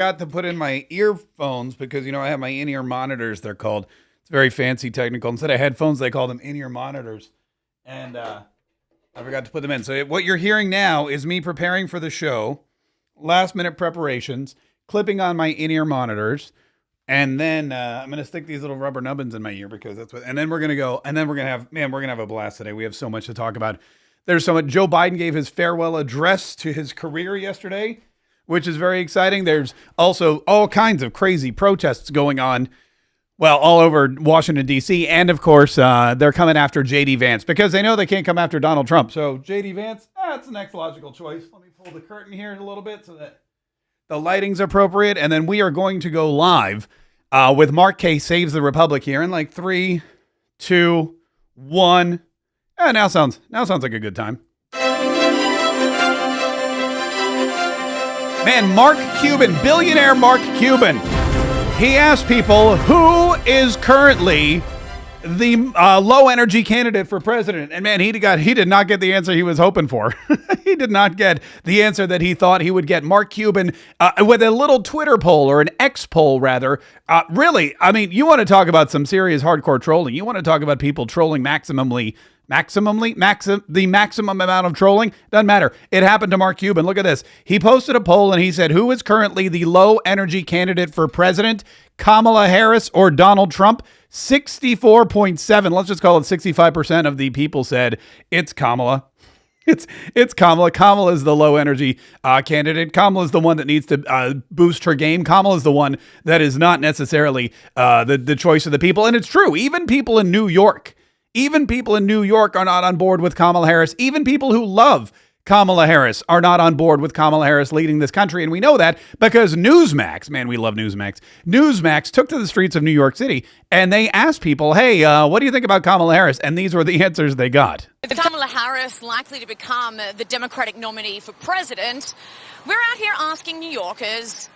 Got to put in my earphones because, I have my in-ear monitors, they're called. It's very fancy, technical. Instead of headphones, they call them in-ear monitors. And I forgot to put them in. So what you're hearing now is me preparing for the show, last-minute preparations, clipping on my in-ear monitors, and then I'm going to stick these little rubber nubbins in my ear because that's what... And then we're going to go, and then we're going to have... Man, we're going to have a blast today. We have so much to talk about. There's so much... Joe Biden gave his farewell address to his career yesterday, which is very exciting. There's also all kinds of crazy protests going on, well, all over Washington, D.C. And, of course, they're coming after J.D. Vance because they know they can't come after Donald Trump. So J.D. Vance, that's the next logical choice. Let me pull the curtain here a little bit so that the lighting's appropriate. And then we are going to go live with Mark K. Saves the Republic here in like 3, 2, 1. Now sounds like a good time. Man, Mark Cuban, billionaire Mark Cuban, he asked people who is currently the low-energy candidate for president. And man, he did not get the answer he was hoping for. He did not get the answer that he thought he would get. Mark Cuban, with a little Twitter poll, or an X poll rather, really, I mean, you want to talk about some serious hardcore trolling. You want to talk about people trolling the maximum amount of trolling. Doesn't matter. It happened to Mark Cuban. Look at this. He posted a poll and he said, who is currently the low energy candidate for president? Kamala Harris or Donald Trump? 64.7. Let's just call it 65% of the people said it's Kamala. It's Kamala. Kamala is the low energy candidate. Kamala is the one that needs to boost her game. Kamala is the one that is not necessarily the choice of the people. And it's true. Even people in New York are not on board with Kamala Harris. Even people who love Kamala Harris are not on board with Kamala Harris leading this country. And we know that because Newsmax, man, we love Newsmax. Newsmax took to the streets of New York City and they asked people, hey, what do you think about Kamala Harris? And these were the answers they got. With Kamala Harris likely to become the Democratic nominee for president, we're out here asking New Yorkers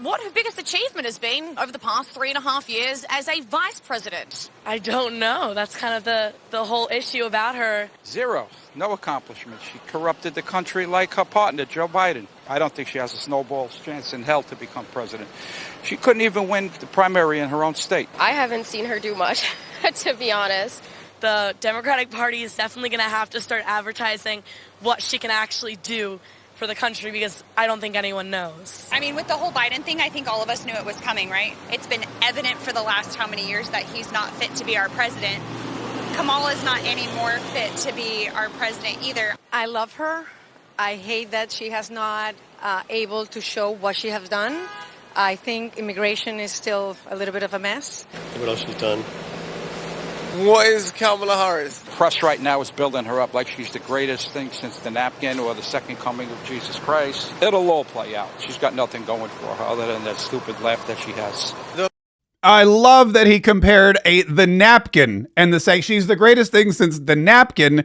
what her biggest achievement has been over the past 3.5 years as a vice president. I don't know. That's kind of the whole issue about her. Zero. No accomplishment. She corrupted the country like her partner, Joe Biden. I don't think she has a snowball's chance in hell to become president. She couldn't even win the primary in her own state. I haven't seen her do much, to be honest. The Democratic Party is definitely going to have to start advertising what she can actually do for the country, because I don't think anyone knows. I mean, with the whole Biden thing, I think all of us knew it was coming, right? It's been evident for the last how many years that he's not fit to be our president. Kamala's not any more fit to be our president either. I love her. I hate that she has not able to show what she has done. I think immigration is still a little bit of a mess. What else she's done? What is Kamala Harris? Press right now is building her up like she's the greatest thing since the napkin or the second coming of Jesus Christ. It'll all play out. She's got nothing going for her other than that stupid laugh that she has. I love that he compared the napkin and say she's the greatest thing since the napkin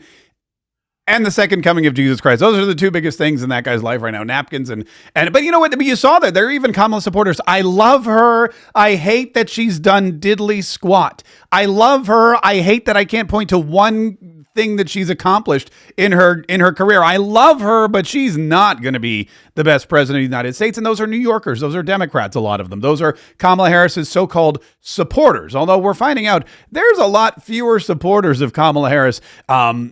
and the second coming of Jesus Christ. Those are the two biggest things in that guy's life right now, napkins but you know what? You saw that. There are even Kamala supporters. I love her. I hate that she's done diddly squat. I love her. I hate that I can't point to one thing that she's accomplished in her career. I love her, but she's not going to be the best president of the United States. And those are New Yorkers. Those are Democrats, a lot of them. Those are Kamala Harris's so-called supporters. Although we're finding out there's a lot fewer supporters of Kamala Harris than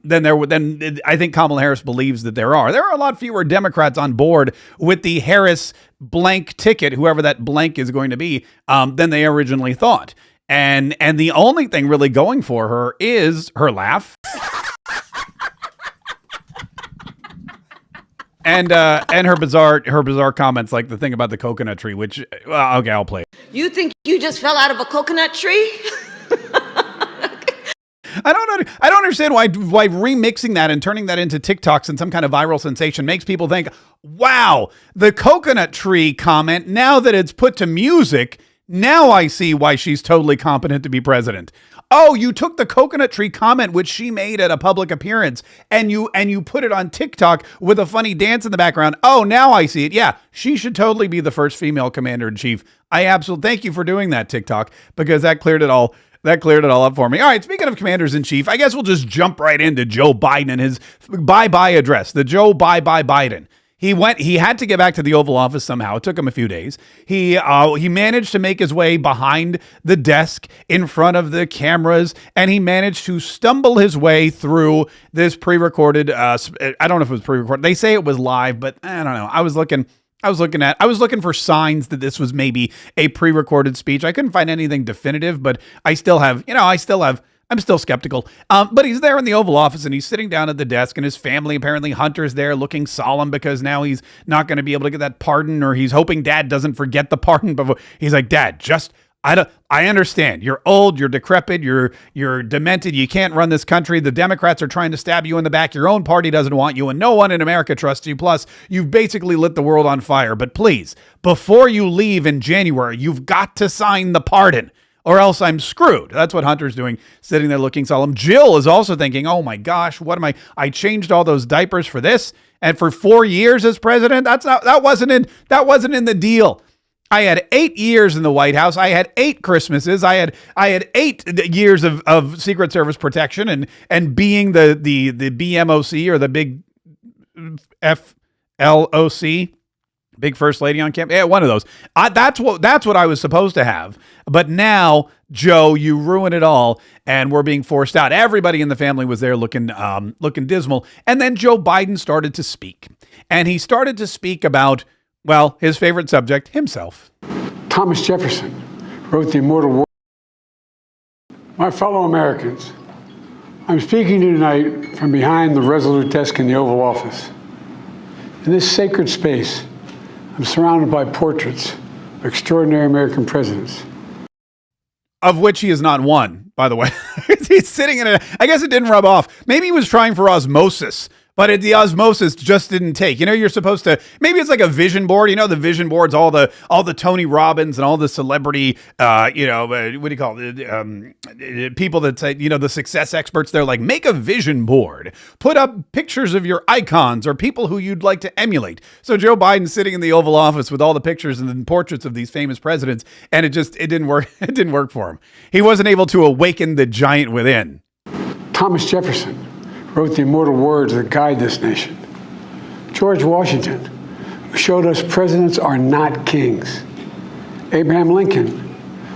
I think Kamala Harris believes that there are. There are a lot fewer Democrats on board with the Harris blank ticket, whoever that blank is going to be, than they originally thought. And the only thing really going for her is her laugh. And her bizarre comments, like the thing about the coconut tree, which, okay, I'll play it. You think you just fell out of a coconut tree? I don't understand why remixing that and turning that into TikToks and some kind of viral sensation makes people think, wow, the coconut tree comment, now that it's put to music, now I see why she's totally competent to be president. Oh, you took the coconut tree comment, which she made at a public appearance, and you put it on TikTok with a funny dance in the background. Oh, now I see it. Yeah, she should totally be the first female commander in chief. I absolutely thank you for doing that, TikTok, because that cleared it all. That cleared it all up for me. All right, speaking of commanders in chief, I guess we'll just jump right into Joe Biden and his bye-bye address, the Joe bye-bye Biden. He had to get back to the Oval Office somehow. It took him a few days. He managed to make his way behind the desk in front of the cameras, and he managed to stumble his way through this pre-recorded. I don't know if it was pre-recorded. They say it was live, but I don't know. I was looking for signs that this was maybe a pre-recorded speech. I couldn't find anything definitive, but I'm still skeptical. But he's there in the Oval Office and he's sitting down at the desk, and his family, apparently Hunter's there looking solemn because now he's not going to be able to get that pardon, or he's hoping Dad doesn't forget the pardon before. He's like, Dad, I understand. You're old, you're decrepit, you're demented. You can't run this country. The Democrats are trying to stab you in the back. Your own party doesn't want you, and no one in America trusts you. Plus, you've basically lit the world on fire. But please, before you leave in January, you've got to sign the pardon, or else I'm screwed. That's what Hunter's doing, sitting there looking solemn. Jill is also thinking, oh my gosh, what am I changed all those diapers for this? And for 4 years as president, that wasn't in the deal. I had 8 years in the White House. I had 8 Christmases. I had 8 years of Secret Service protection and being the BMOC, or the big FLOC. Big First Lady on campus. Yeah, one of those. That's what I was supposed to have. But now, Joe, you ruin it all, and we're being forced out. Everybody in the family was there looking dismal. And then Joe Biden started to speak. And he started to speak about, well, his favorite subject, himself. Thomas Jefferson wrote the immortal words. My fellow Americans, I'm speaking to you tonight from behind the resolute desk in the Oval Office. In this sacred space, I'm surrounded by portraits of extraordinary American presidents. Of which he is not one, by the way. He's sitting in it. I guess it didn't rub off. Maybe he was trying for osmosis, but the osmosis just didn't take. You're supposed to, maybe it's like a vision board. The vision boards, all the Tony Robbins and all the celebrity, what do you call it? People that say, the success experts, they're like, make a vision board, put up pictures of your icons or people who you'd like to emulate. So Joe Biden's sitting in the Oval Office with all the pictures and the portraits of these famous presidents, and it didn't work. It didn't work for him. He wasn't able to awaken the giant within. Thomas Jefferson wrote the immortal words that guide this nation. George Washington, who showed us presidents are not kings. Abraham Lincoln,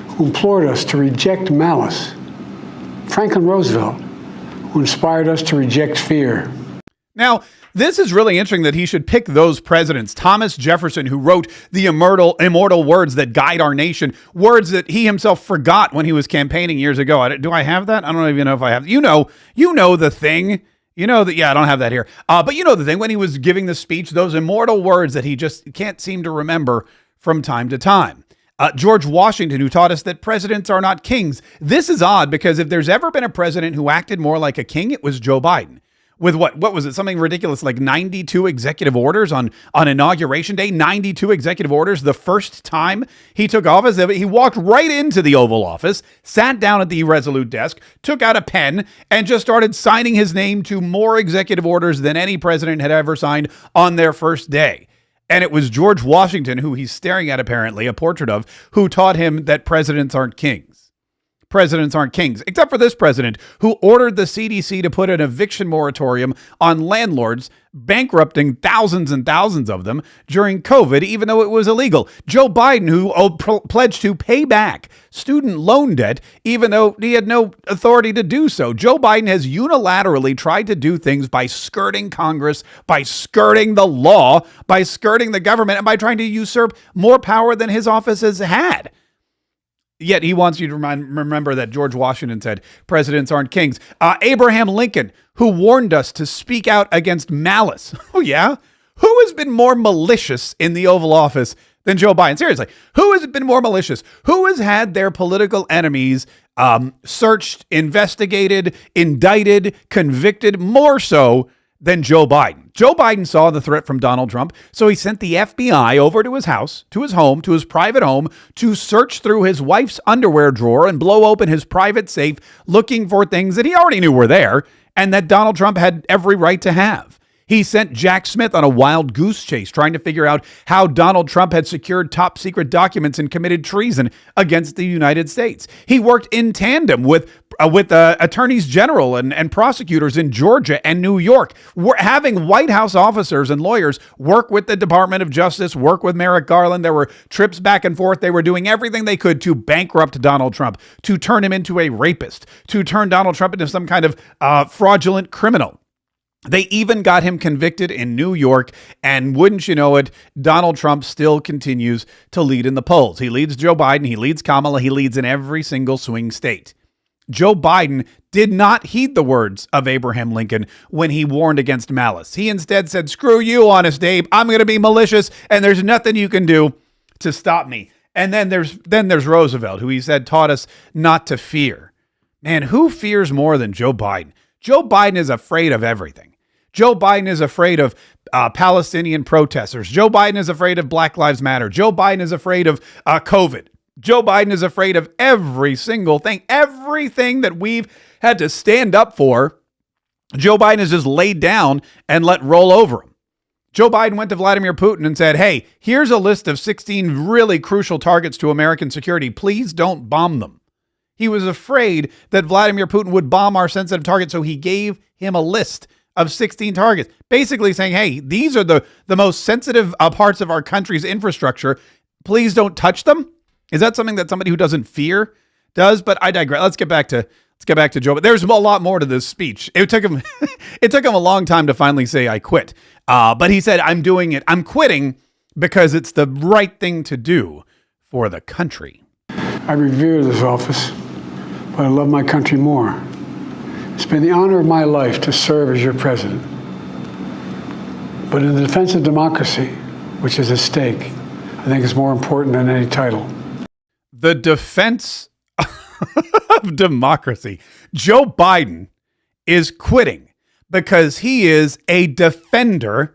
who implored us to reject malice. Franklin Roosevelt, who inspired us to reject fear. Now, this is really interesting that he should pick those presidents. Thomas Jefferson, who wrote the immortal words that guide our nation, words that he himself forgot when he was campaigning years ago. Do I have that? I don't even know if I have. You know the thing. I don't have that here. But the thing, when he was giving the speech, those immortal words that he just can't seem to remember from time to time. George Washington, who taught us that presidents are not kings. This is odd because if there's ever been a president who acted more like a king, it was Joe Biden. With what was it? Something ridiculous, like 92 executive orders on Inauguration Day, 92 executive orders. The first time he took office, he walked right into the Oval Office, sat down at the resolute desk, took out a pen, and just started signing his name to more executive orders than any president had ever signed on their first day. And it was George Washington, who he's staring at apparently, a portrait of, who taught him that presidents aren't kings. Presidents aren't kings, except for this president who ordered the CDC to put an eviction moratorium on landlords, bankrupting thousands and thousands of them during COVID, even though it was illegal. Joe Biden, who pledged to pay back student loan debt, even though he had no authority to do so. Joe Biden has unilaterally tried to do things by skirting Congress, by skirting the law, by skirting the government, and by trying to usurp more power than his office has had. Yet he wants you to remember that George Washington said presidents aren't kings. Abraham Lincoln, who warned us to speak out against malice. Oh, yeah? Who has been more malicious in the Oval Office than Joe Biden? Seriously, who has been more malicious? Who has had their political enemies searched, investigated, indicted, convicted more so than Joe Biden? Joe Biden saw the threat from Donald Trump, so he sent the FBI over to his house, to his home, to his private home, to search through his wife's underwear drawer and blow open his private safe, looking for things that he already knew were there and that Donald Trump had every right to have. He sent Jack Smith on a wild goose chase trying to figure out how Donald Trump had secured top secret documents and committed treason against the United States. He worked in tandem with attorneys general and prosecutors in Georgia and New York, having White House officers and lawyers work with the Department of Justice, work with Merrick Garland. There were trips back and forth. They were doing everything they could to bankrupt Donald Trump, to turn him into a rapist, to turn Donald Trump into some kind of fraudulent criminal. They even got him convicted in New York, and wouldn't you know it, Donald Trump still continues to lead in the polls. He leads Joe Biden, he leads Kamala, he leads in every single swing state. Joe Biden did not heed the words of Abraham Lincoln when he warned against malice. He instead said, "Screw you, Honest Abe. I'm going to be malicious, and there's nothing you can do to stop me." And then there's Roosevelt, who he said taught us not to fear. Man, who fears more than Joe Biden? Joe Biden is afraid of everything. Joe Biden is afraid of Palestinian protesters. Joe Biden is afraid of Black Lives Matter. Joe Biden is afraid of COVID. Joe Biden is afraid of every single thing. Everything that we've had to stand up for, Joe Biden has just laid down and let roll over him. Joe Biden went to Vladimir Putin and said, "Hey, here's a list of 16 really crucial targets to American security. Please don't bomb them." He was afraid that Vladimir Putin would bomb our sensitive targets, so he gave him a list of 16 targets, basically saying, hey, these are the most sensitive parts of our country's infrastructure. Please don't touch them. Is that something that somebody who doesn't fear does? But I digress. Let's get back to Joe. But there's a lot more to this speech. It took him a long time to finally say, "I quit." But he said, "I'm doing it. I'm quitting because it's the right thing to do for the country." I revere this office, but I love my country more. It's been the honor of my life to serve as your president. But in the defense of democracy, which is at stake, I think it's more important than any title. The defense of democracy. Joe Biden is quitting because he is a defender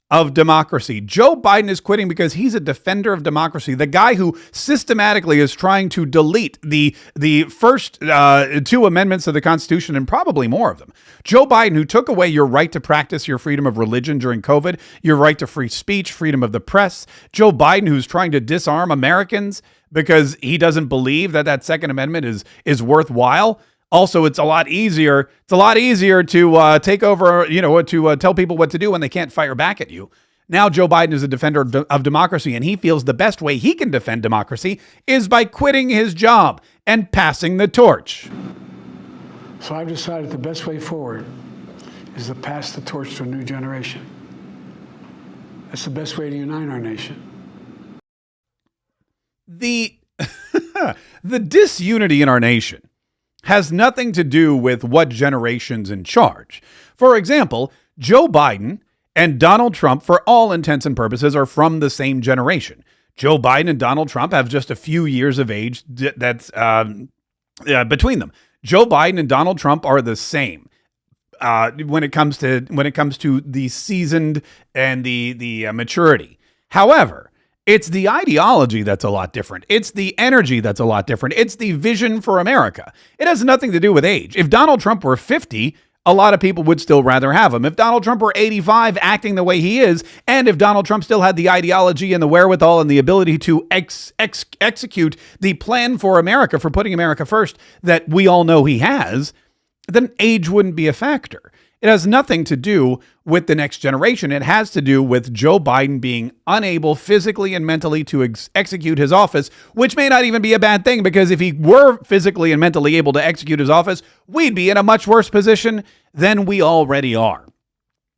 of democracy. Joe Biden is quitting because he's a defender of democracy. The guy who systematically is trying to delete the first two amendments of the Constitution and probably more of them. Joe Biden, who took away your right to practice your freedom of religion during COVID, your right to free speech, freedom of the press. Joe Biden, who's trying to disarm Americans because he doesn't believe that Second Amendment is worthwhile. Also, it's a lot easier to take over, to tell people what to do when they can't fire back at you. Now, Joe Biden is a defender of democracy, and he feels the best way he can defend democracy is by quitting his job and passing the torch. So I've decided the best way forward is to pass the torch to a new generation. That's the best way to unite our nation. The disunity in our nation has nothing to do with what generation's in charge. For example, Joe Biden and Donald Trump, for all intents and purposes, are from the same generation. Joe Biden and Donald Trump have just a few years of age that's between them. Joe Biden and Donald Trump are the same when it comes to the seasoned and the maturity. However, it's the ideology that's a lot different. It's the energy that's a lot different. It's the vision for America. It has nothing to do with age. If Donald Trump were 50, a lot of people would still rather have him. If Donald Trump were 85, acting the way he is, and if Donald Trump still had the ideology and the wherewithal and the ability to execute the plan for America, for putting America first, that we all know he has, then age wouldn't be a factor. It has nothing to do with the next generation. It has to do with Joe Biden being unable physically and mentally to execute his office, which may not even be a bad thing, because if he were physically and mentally able to execute his office, we'd be in a much worse position than we already are.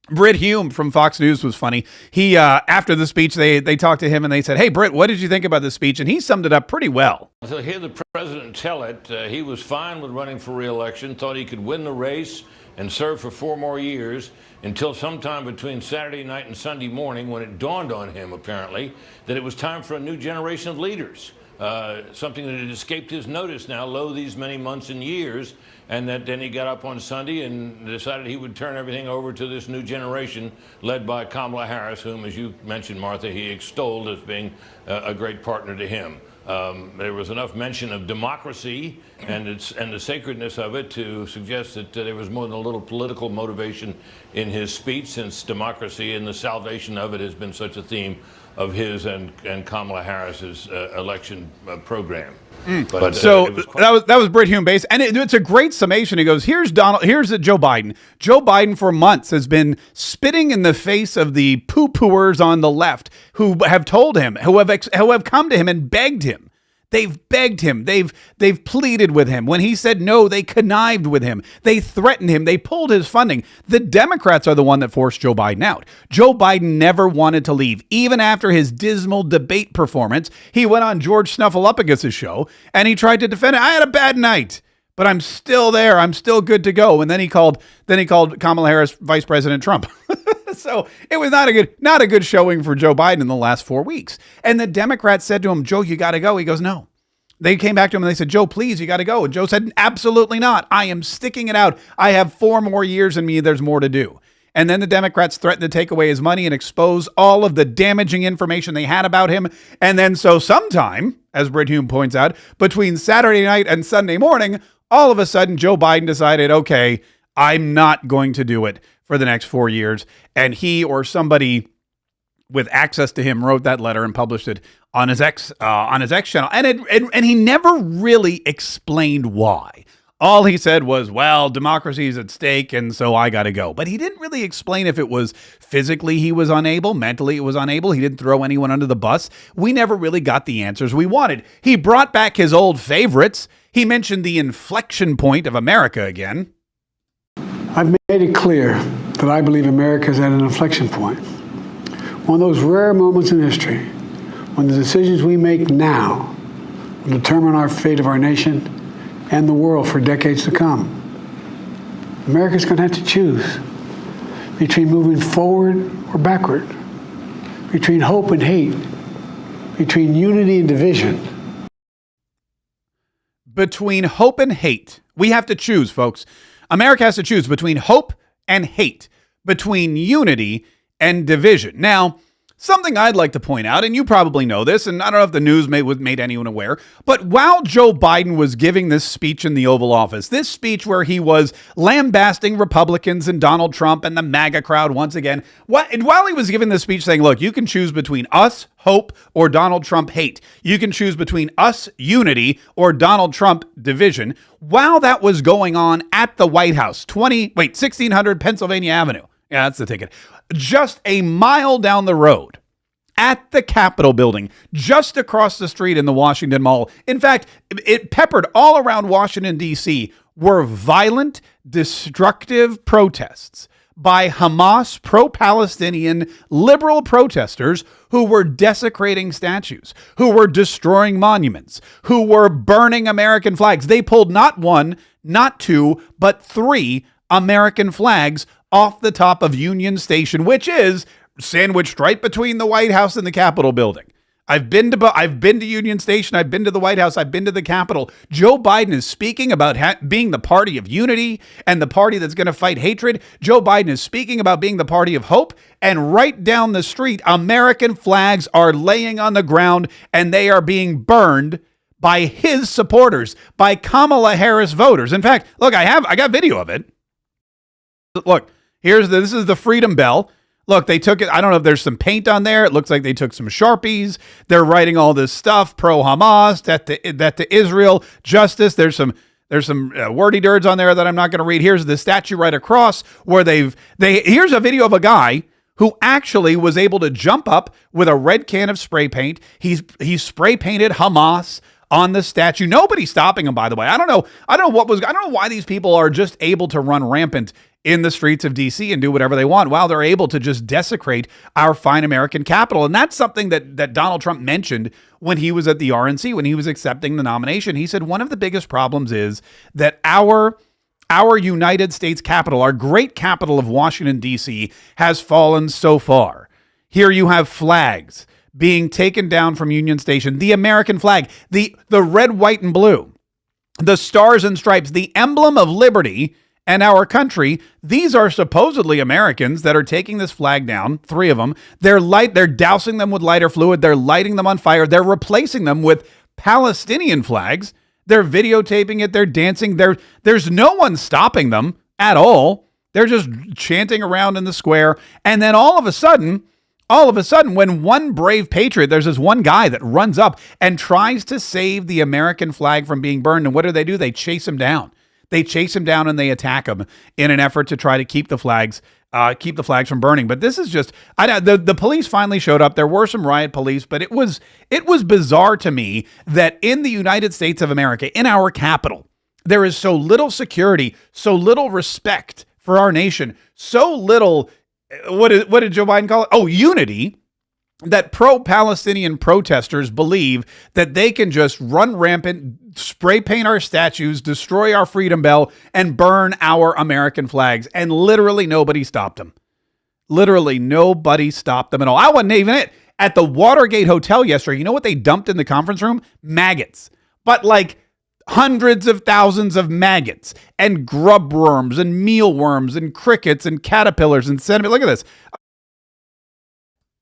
Brit Hume from Fox News was funny. He, after the speech, they talked to him and they said, "Hey, Brit, what did you think about this speech?" And he summed it up pretty well. To hear the president tell it, he was fine with running for re-election, thought he could win the race and serve for 4 more years, until sometime between Saturday night and Sunday morning, when it dawned on him, apparently, that it was time for a new generation of leaders. Something that had escaped his notice now, lo these many months and years, and that then he got up on Sunday and decided he would turn everything over to this new generation led by Kamala Harris, whom, as you mentioned, Martha, he extolled as being a great partner to him. There was enough mention of democracy and the sacredness of it to suggest that there was more than a little political motivation in his speech, since democracy and the salvation of it has been such a theme of his and Kamala Harris's election program. But, so that was Brit Hume base, and it's a great summation. He goes, here's Joe Biden. Joe Biden for months has been spitting in the face of the poo-pooers on the left who have told him, who have come to him and begged him. They've begged him. They've pleaded with him. When he said no, they connived with him. They threatened him. They pulled his funding. The Democrats are the one that forced Joe Biden out. Joe Biden never wanted to leave. Even after his dismal debate performance, he went on George Snuffleupagus' show and he tried to defend it. I had a bad night, but I'm still there. I'm still good to go. And then he called Kamala Harris Vice President Trump. So it was not a good showing for Joe Biden in the last 4 weeks. And the Democrats said to him, Joe, you got to go. He goes, no. They came back to him and they said, Joe, please, you got to go. And Joe said, absolutely not. I am sticking it out. I have 4 more years in me. There's more to do. And then the Democrats threatened to take away his money and expose all of the damaging information they had about him. And then so sometime, as Brit Hume points out, between Saturday night and Sunday morning, all of a sudden, Joe Biden decided, okay, I'm not going to do it for the next 4 years. And he or somebody with access to him wrote that letter and published it on his X channel. And he never really explained why. All he said was, well, democracy is at stake, and so I got to go. But he didn't really explain if it was physically he was unable, mentally it was unable. He didn't throw anyone under the bus. We never really got the answers we wanted. He brought back his old favorites. He mentioned the inflection point of America again. I've made it clear that I believe America is at an inflection point. One of those rare moments in history when the decisions we make now will determine our fate of our nation and the world for decades to come. America's going to have to choose between moving forward or backward, between hope and hate, between unity and division. Between hope and hate. We have to choose, folks. America has to choose between hope and hate, between unity and division. Now, something I'd like to point out, and you probably know this, and I don't know if the news made anyone aware, but while Joe Biden was giving this speech in the Oval Office, this speech where he was lambasting Republicans and Donald Trump and the MAGA crowd once again, while he was giving this speech saying, look, you can choose between us, hope, or Donald Trump, hate. You can choose between us, unity, or Donald Trump, division. While that was going on at the White House, 1600 Pennsylvania Avenue. Yeah, that's the ticket. Just a mile down the road at the Capitol building, just across the street in the Washington Mall. In fact, it peppered all around Washington, D.C. were violent, destructive protests by Hamas pro-Palestinian liberal protesters who were desecrating statues, who were destroying monuments, who were burning American flags. They pulled not 1, not 2, but 3 American flags off the top of Union Station, which is sandwiched right between the White House and the Capitol building. I've been to Union Station. I've been to the White House. I've been to the Capitol. Joe Biden is speaking about being the party of unity and the party that's going to fight hatred. Joe Biden is speaking about being the party of hope. And right down the street, American flags are laying on the ground and they are being burned by his supporters, by Kamala Harris voters. In fact, look, I got video of it. Look, this is the Freedom Bell. Look, they took it. I don't know if there's some paint on there. It looks like they took some Sharpies. They're writing all this stuff pro-Hamas, that to Israel justice. There's some wordy dirds on there that I'm not going to read. Here's the statue right across where here's a video of a guy who actually was able to jump up with a red can of spray paint. He's spray painted Hamas on the statue. Nobody's stopping him, by the way. I don't know why these people are just able to run rampant in the streets of DC and do whatever they want while they're able to just desecrate our fine American capital. And that's something that Donald Trump mentioned when he was at the RNC, when he was accepting the nomination. He said one of the biggest problems is that our United States Capitol, our great capital of Washington, D.C., has fallen so far. Here you have flags being taken down from Union Station, the American flag, the red, white, and blue, the stars and stripes, the emblem of liberty and our country. These are supposedly Americans that are taking this flag down, 3 of them. They're dousing them with lighter fluid. They're lighting them on fire. They're replacing them with pro-Palestinian flags. They're videotaping it. They're dancing. There's no one stopping them at all. They're just chanting around in the square. And then all of a sudden, when one brave patriot, there's this one guy that runs up and tries to save the American flag from being burned. And what do? They chase him down. They chase him down and they attack him in an effort to try to keep the flags from burning. But this is just, the police finally showed up. There were some riot police, but it was bizarre to me that in the United States of America, in our capital, there is so little security, so little respect for our nation, so little, what did Joe Biden call it? Oh, unity, that pro-Palestinian protesters believe that they can just run rampant, spray paint our statues, destroy our freedom bell, and burn our American flags. And literally nobody stopped them. Literally nobody stopped them at all. I wasn't even it. At the Watergate Hotel yesterday, you know what they dumped in the conference room? Maggots. But like hundreds of thousands of maggots and grub worms and mealworms and crickets and caterpillars and sediment. Look at this.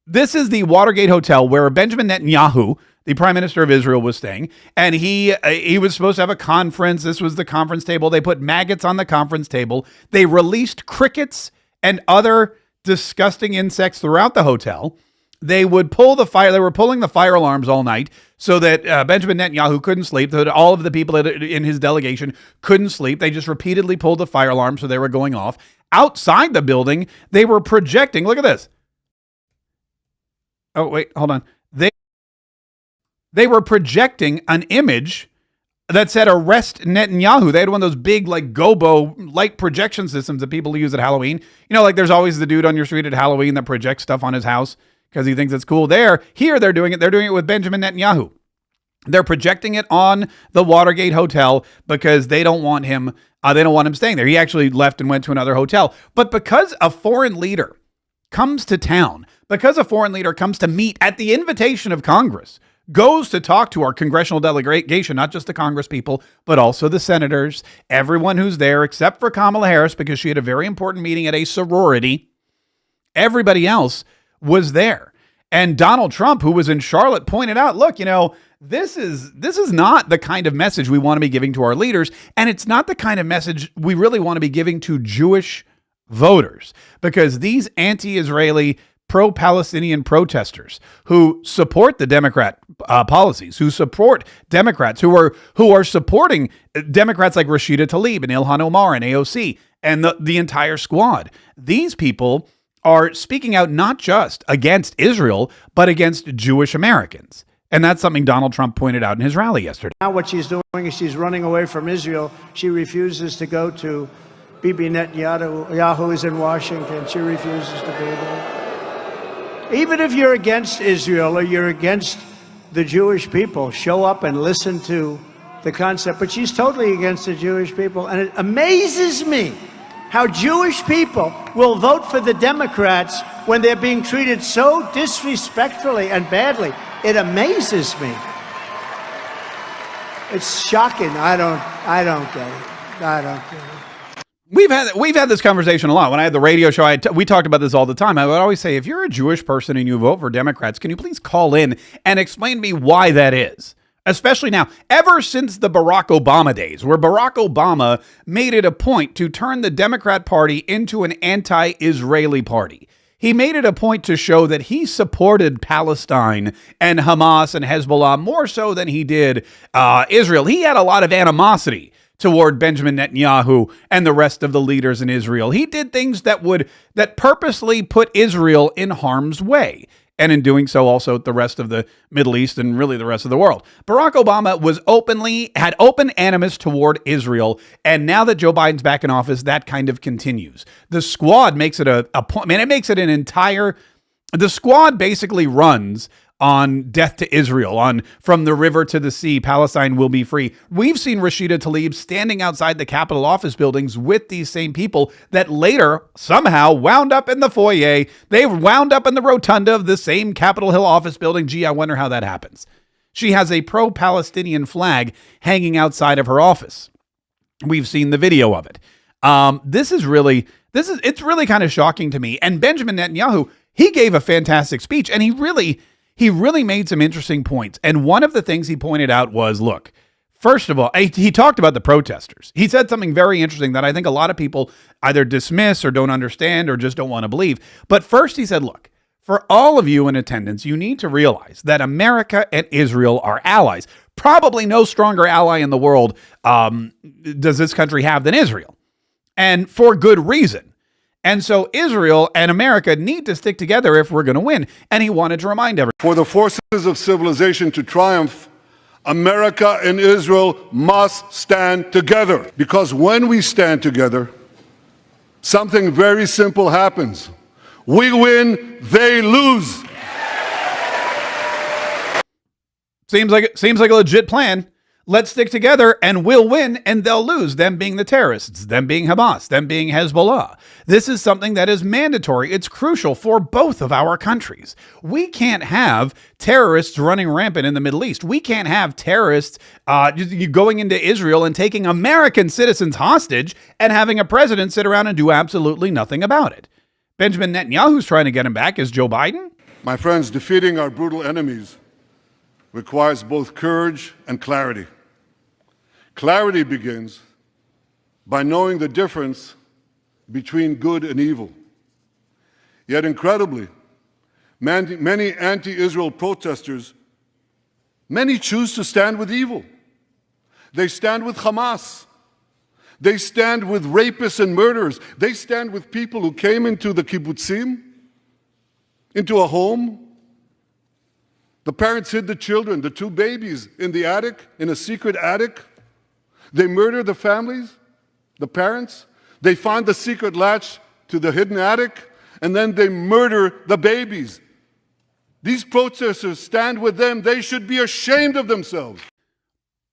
This is the Watergate Hotel where Benjamin Netanyahu, the prime minister of Israel, was staying. And he was supposed to have a conference. This was the conference table. They put maggots on the conference table. They released crickets and other disgusting insects throughout the hotel. They would pull the fire. They were pulling the fire alarms all night so that Benjamin Netanyahu couldn't sleep, so that all of the people in his delegation couldn't sleep. They just repeatedly pulled the fire alarm, so they were going off. Outside the building, they were projecting. Look at this. Oh, wait, hold on. They were projecting an image that said arrest Netanyahu. They had one of those big like gobo light projection systems that people use at Halloween. You know, like there's always the dude on your street at Halloween that projects stuff on his house because he thinks it's cool. Here they're doing it. They're doing it with Benjamin Netanyahu. They're projecting it on the Watergate Hotel because they don't want him. They don't want him staying there. He actually left and went to another hotel. But because a foreign leader comes to town, because a foreign leader comes to meet at the invitation of Congress, goes to talk to our congressional delegation, not just the Congress people, but also the senators, everyone who's there, except for Kamala Harris, because she had a very important meeting at a sorority. Everybody else was there. And Donald Trump, who was in Charlotte, pointed out, look, you know, this is not the kind of message we want to be giving to our leaders. And it's not the kind of message we really want to be giving to Jewish voters, because these anti-Israeli, pro-Palestinian protesters who support the Democrat policies, who support Democrats, who are supporting Democrats like Rashida Tlaib and Ilhan Omar and AOC and the entire squad. These people are speaking out not just against Israel, but against Jewish Americans. And that's something Donald Trump pointed out in his rally yesterday. Now what she's doing is she's running away from Israel. She refuses to go to Bibi Netanyahu is in Washington. She refuses to be there. Even if you're against Israel or you're against the Jewish people, show up and listen to the concept. But she's totally against the Jewish people. And it amazes me how Jewish people will vote for the Democrats when they're being treated so disrespectfully and badly. It amazes me. It's shocking. I don't get it. I don't get it. We've had this conversation a lot. When I had the radio show, we talked about this all the time. I would always say, if you're a Jewish person and you vote for Democrats, can you please call in and explain to me why that is? Especially now, ever since the Barack Obama days, where Barack Obama made it a point to turn the Democrat Party into an anti-Israeli party. He made it a point to show that he supported Palestine and Hamas and Hezbollah more so than he did Israel. He had a lot of animosity toward Benjamin Netanyahu and the rest of the leaders in Israel. He did things that purposely put Israel in harm's way. And in doing so, also the rest of the Middle East and really the rest of the world. Barack Obama had open animus toward Israel. And now that Joe Biden's back in office, that kind of continues. The squad makes it a point. Man, it makes it the squad basically runs on death to Israel, on from the river to the sea, Palestine will be free. We've seen Rashida Tlaib standing outside the Capitol office buildings with these same people that later somehow wound up in the foyer. They wound up in the rotunda of the same Capitol Hill office building. Gee, I wonder how that happens. She has a pro-Palestinian flag hanging outside of her office. We've seen the video of it. It's really kind of shocking to me. And Benjamin Netanyahu, he gave a fantastic speech, and he really he really made some interesting points. And one of the things he pointed out was, look, first of all, he talked about the protesters. He said something very interesting that I think a lot of people either dismiss or don't understand or just don't want to believe. But first he said, look, for all of you in attendance, you need to realize that America and Israel are allies. Probably no stronger ally in the world does this country have than Israel. And for good reason. And so Israel and America need to stick together if we're going to win. And he wanted to remind everyone. For the forces of civilization to triumph, America and Israel must stand together. Because when we stand together, something very simple happens. We win, they lose. Seems like a legit plan. Let's stick together and we'll win and they'll lose, them being the terrorists, them being Hamas, them being Hezbollah. This is something that is mandatory. It's crucial for both of our countries. We can't have terrorists running rampant in the Middle East. We can't have terrorists going into Israel and taking American citizens hostage and having a president sit around and do absolutely nothing about it. Benjamin Netanyahu's trying to get him back. Is Joe Biden? My friends, defeating our brutal enemies requires both courage and clarity. Clarity begins by knowing the difference between good and evil. Yet incredibly, many anti-Israel protesters, many choose to stand with evil. They stand with Hamas. They stand with rapists and murderers. They stand with people who came into the kibbutzim, into a home. The parents hid the children, the two babies, in the attic, in a secret attic. They murdered the families, the parents. They find the secret latch to the hidden attic, and then they murder the babies. These protesters stand with them. They should be ashamed of themselves.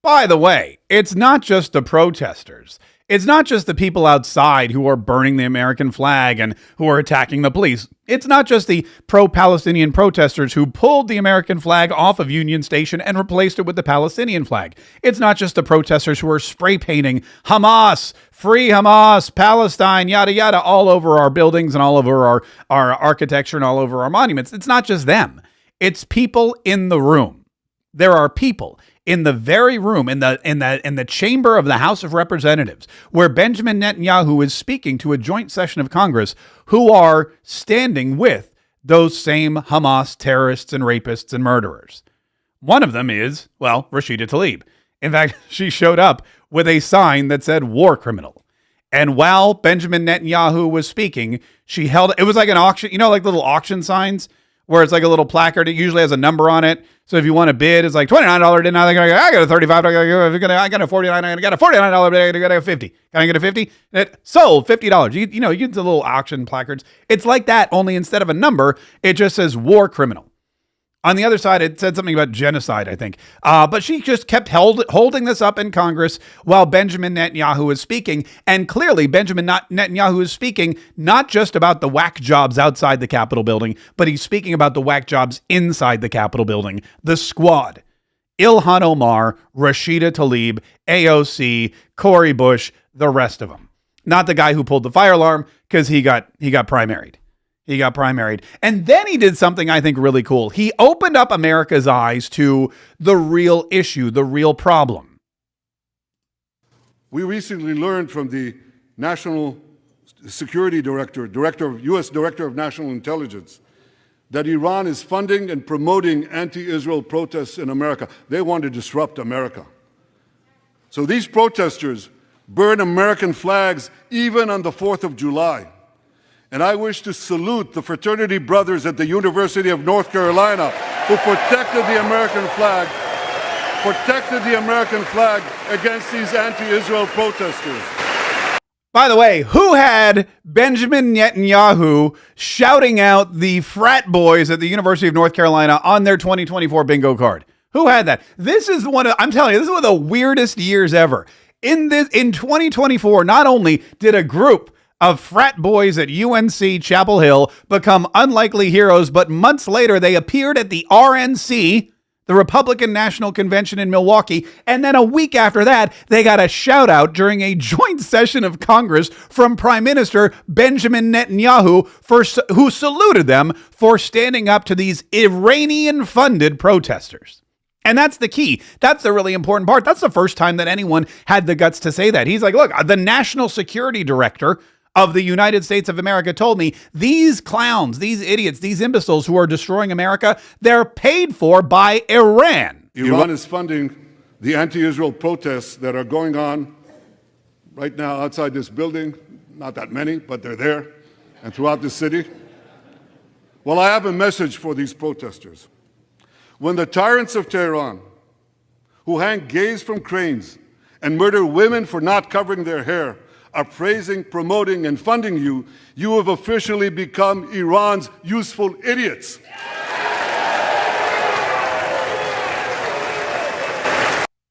By the way, it's not just the protesters. It's not just the people outside who are burning the American flag and who are attacking the police. It's not just the pro-Palestinian protesters who pulled the American flag off of Union Station and replaced it with the Palestinian flag. It's not just the protesters who are spray painting Hamas, free Hamas, Palestine, yada, yada, all over our buildings and all over our architecture and all over our monuments. It's not just them. It's people in the room. There are people in the very room, in the chamber of the House of Representatives, where Benjamin Netanyahu is speaking to a joint session of Congress, who are standing with those same Hamas terrorists and rapists and murderers. One of them is, well, Rashida Tlaib. In fact, she showed up with a sign that said war criminal. And while Benjamin Netanyahu was speaking, she held, it was like an auction, you know, like little auction signs where it's like a little placard. It usually has a number on it. So if you want to bid, it's like $29. Then I got a $35. I got a $49. I got a $49. I got a $50. Can I get a $50? It sold $50. You get the little auction placards. It's like that, only instead of a number, it just says war criminal. On the other side, it said something about genocide, I think. But she just kept holding this up in Congress while Benjamin Netanyahu was speaking. And clearly, Benjamin Netanyahu is speaking not just about the whack jobs outside the Capitol building, but he's speaking about the whack jobs inside the Capitol building. The squad. Ilhan Omar, Rashida Tlaib, AOC, Cori Bush, the rest of them. Not the guy who pulled the fire alarm because he got primaried. He got primaried. And then he did something I think really cool. He opened up America's eyes to the real issue, the real problem. We recently learned from the National Security Director, U.S. Director of National Intelligence, that Iran is funding and promoting anti-Israel protests in America. They want to disrupt America. So these protesters burn American flags even on the 4th of July. And I wish to salute the fraternity brothers at the University of North Carolina who protected the American flag against these anti-Israel protesters. By the way, who had Benjamin Netanyahu shouting out the frat boys at the University of North Carolina on their 2024 bingo card? Who had that? I'm telling you, this is one of the weirdest years ever. In 2024, not only did a group of frat boys at UNC Chapel Hill become unlikely heroes, but months later they appeared at the RNC, the Republican National Convention in Milwaukee. And then a week after that, they got a shout out during a joint session of Congress from Prime Minister Benjamin Netanyahu, who saluted them for standing up to these Iranian-funded protesters. And that's the key. That's the really important part. That's the first time that anyone had the guts to say that. He's like, look, the National Security Director of the United States of America told me these clowns, these idiots, these imbeciles who are destroying America, they're paid for by Iran. Iran is funding the anti-Israel protests that are going on right now outside this building. Not that many, but they're there, and throughout the city. Well, I have a message for these protesters. When the tyrants of Tehran, who hang gays from cranes and murder women for not covering their hair, are praising, promoting, and funding you, you have officially become Iran's useful idiots.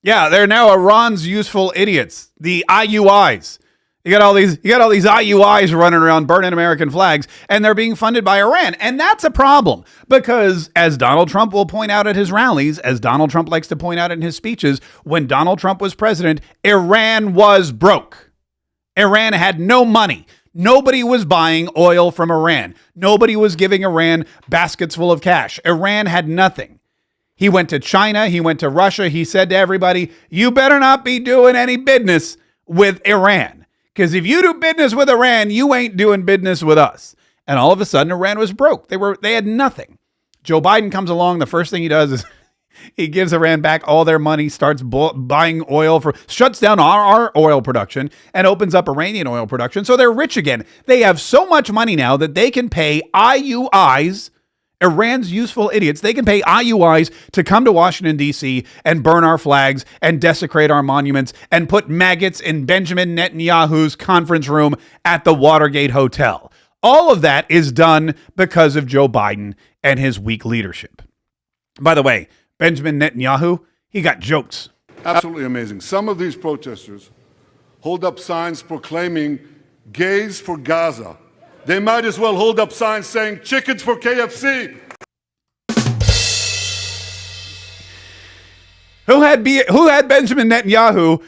Yeah, they're now Iran's useful idiots, the IUIs. You got all these IUIs running around burning American flags, and they're being funded by Iran. And that's a problem because, as Donald Trump will point out at his rallies, as Donald Trump likes to point out in his speeches, when Donald Trump was president, Iran was broke. Iran had no money. Nobody was buying oil from Iran. Nobody was giving Iran baskets full of cash. Iran had nothing. He went to China. He went to Russia. He said to everybody, you better not be doing any business with Iran. Because if you do business with Iran, you ain't doing business with us. And all of a sudden, Iran was broke. They had nothing. Joe Biden comes along. The first thing he does is he gives Iran back all their money, starts buying oil, shuts down our oil production and opens up Iranian oil production. So they're rich again. They have so much money now that they can pay IUIs, Iran's useful idiots. They can pay IUIs to come to Washington, D.C. and burn our flags and desecrate our monuments and put maggots in Benjamin Netanyahu's conference room at the Watergate Hotel. All of that is done because of Joe Biden and his weak leadership. By the way, Benjamin Netanyahu, he got jokes. Absolutely amazing. Some of these protesters hold up signs proclaiming gays for Gaza. They might as well hold up signs saying chickens for KFC. Who had Benjamin Netanyahu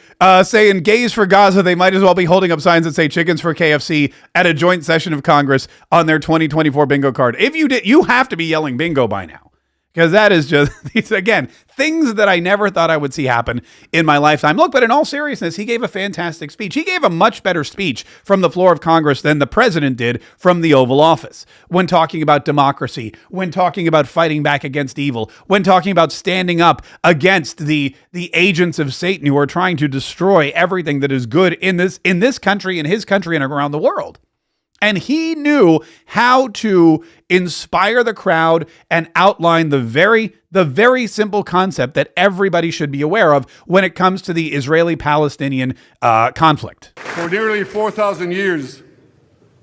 saying gays for Gaza? They might as well be holding up signs that say chickens for KFC at a joint session of Congress on their 2024 bingo card. If you did, you have to be yelling bingo by now. Because that is just, again, things that I never thought I would see happen in my lifetime. Look, but in all seriousness, he gave a fantastic speech. He gave a much better speech from the floor of Congress than the president did from the Oval Office when talking about democracy, when talking about fighting back against evil, when talking about standing up against the agents of Satan who are trying to destroy everything that is good in this country, in his country, and around the world. And he knew how to inspire the crowd and outline the very simple concept that everybody should be aware of when it comes to the Israeli-Palestinian conflict. For nearly 4,000 years,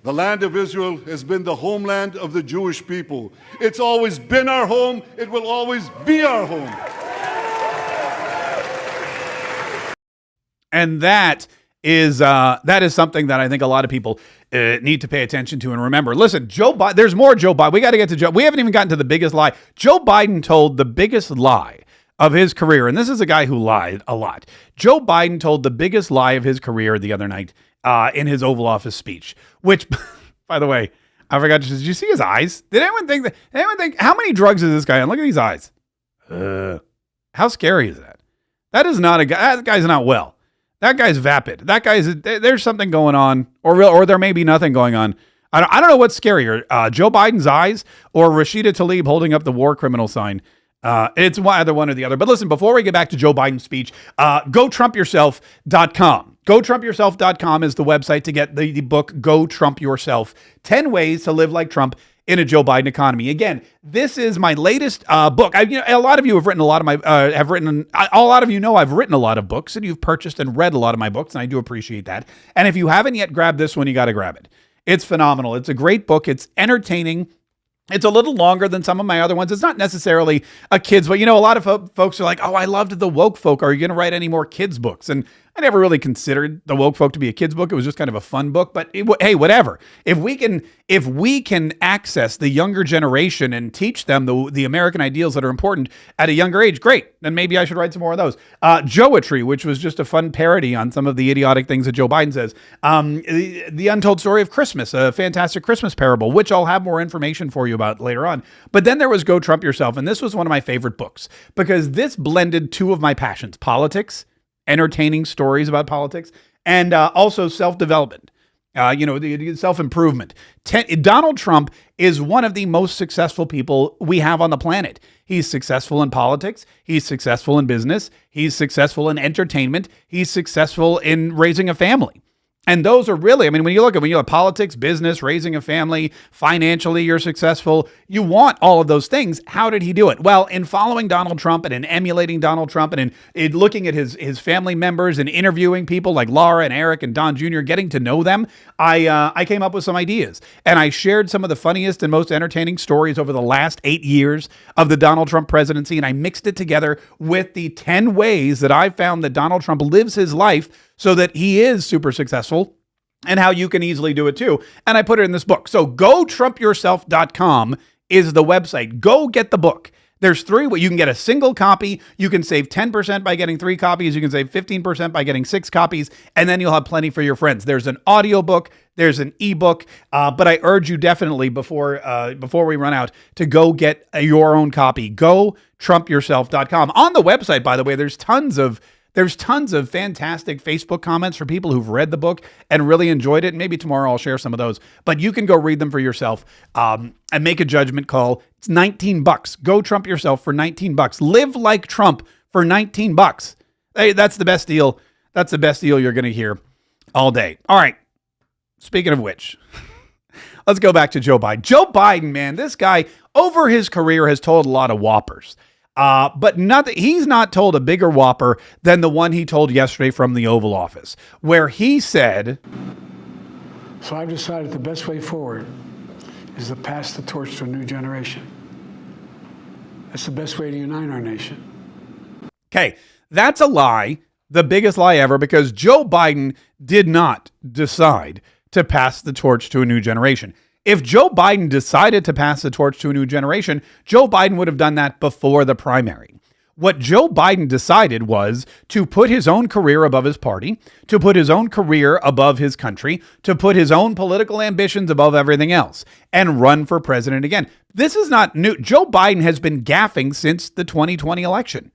the land of Israel has been the homeland of the Jewish people. It's always been our home. It will always be our home. And that is something that I think a lot of people need to pay attention to and remember. Listen, Joe Biden, there's more Joe Biden. We got to get to Joe. We haven't even gotten to the biggest lie. Joe Biden told the biggest lie of his career, and this is a guy who lied a lot. Joe Biden told the biggest lie of his career the other night in his Oval Office speech, which, by the way, I forgot to, did you see his eyes? Did anyone think, how many drugs is this guy on? Look at these eyes. How scary is that? That is not a guy, that guy's not well. That guy's vapid. That guy's, there's something going on, or there may be nothing going on. I don't know what's scarier, Joe Biden's eyes or Rashida Tlaib holding up the war criminal sign. It's either one or the other. But listen, before we get back to Joe Biden's speech, GoTrumpYourself.com. GoTrumpYourself.com is the website to get the book Go Trump Yourself, 10 Ways to Live Like Trump in a Joe Biden Economy. Again, this is my latest book. A lot of you have written a lot of my, a lot of you know I've written a lot of books, and you've purchased and read a lot of my books, and I do appreciate that. And if you haven't yet grabbed this one, you got to grab it. It's phenomenal. It's a great book. It's entertaining. It's a little longer than some of my other ones. It's not necessarily a kid's book. A lot of folks are like, oh, I loved the woke folk. Are you going to write any more kids' books? And I never really considered The Woke Folk to be a kid's book. It was just kind of a fun book, but hey, whatever. If we can access the younger generation and teach them the American ideals that are important at a younger age, great. Then maybe I should write some more of those. Joetry, which was just a fun parody on some of the idiotic things that Joe Biden says. The Untold Story of Christmas, a fantastic Christmas parable, which I'll have more information for you about later on. But then there was Go Trump Yourself, and this was one of my favorite books because this blended two of my passions: politics, entertaining stories about politics, and also self-development, the self-improvement. Donald Trump is one of the most successful people we have on the planet. He's successful in politics. He's successful in business. He's successful in entertainment. He's successful in raising a family. And those are really, when you look at politics, business, raising a family, financially, you're successful. You want all of those things. How did he do it? Well, in following Donald Trump and in emulating Donald Trump and in looking at his family members and interviewing people like Laura and Eric and Don Jr., getting to know them, I came up with some ideas. And I shared some of the funniest and most entertaining stories over the last 8 years of the Donald Trump presidency. And I mixed it together with the 10 ways that I found that Donald Trump lives his life so that he is super successful, and how you can easily do it too. And I put it in this book. So gotrumpyourself.com is the website. Go get the book. There's 3 ways. You can get a single copy. You can save 10% by getting 3 copies. You can save 15% by getting 6 copies. And then you'll have plenty for your friends. There's an audiobook. There's an ebook. But I urge you definitely before we run out to go get your own copy. Gotrumpyourself.com. On the website, by the way, there's tons of fantastic Facebook comments for people who've read the book and really enjoyed it. Maybe tomorrow I'll share some of those, but you can go read them for yourself and make a judgment call. It's $19. Go Trump Yourself for $19. Live like Trump for $19. Hey, that's the best deal. That's the best deal you're going to hear all day. All right. Speaking of which, let's go back to Joe Biden. Joe Biden, man, this guy over his career has told a lot of whoppers. But he's not told a bigger whopper than the one he told yesterday from the Oval Office, where he said, "So I've decided the best way forward is to pass the torch to a new generation. That's the best way to unite our nation." Okay, that's a lie, the biggest lie ever, because Joe Biden did not decide to pass the torch to a new generation. If Joe Biden decided to pass the torch to a new generation, Joe Biden would have done that before the primary. What Joe Biden decided was to put his own career above his party, to put his own career above his country, to put his own political ambitions above everything else, and run for president again. This is not new. Joe Biden has been gaffing since the 2020 election.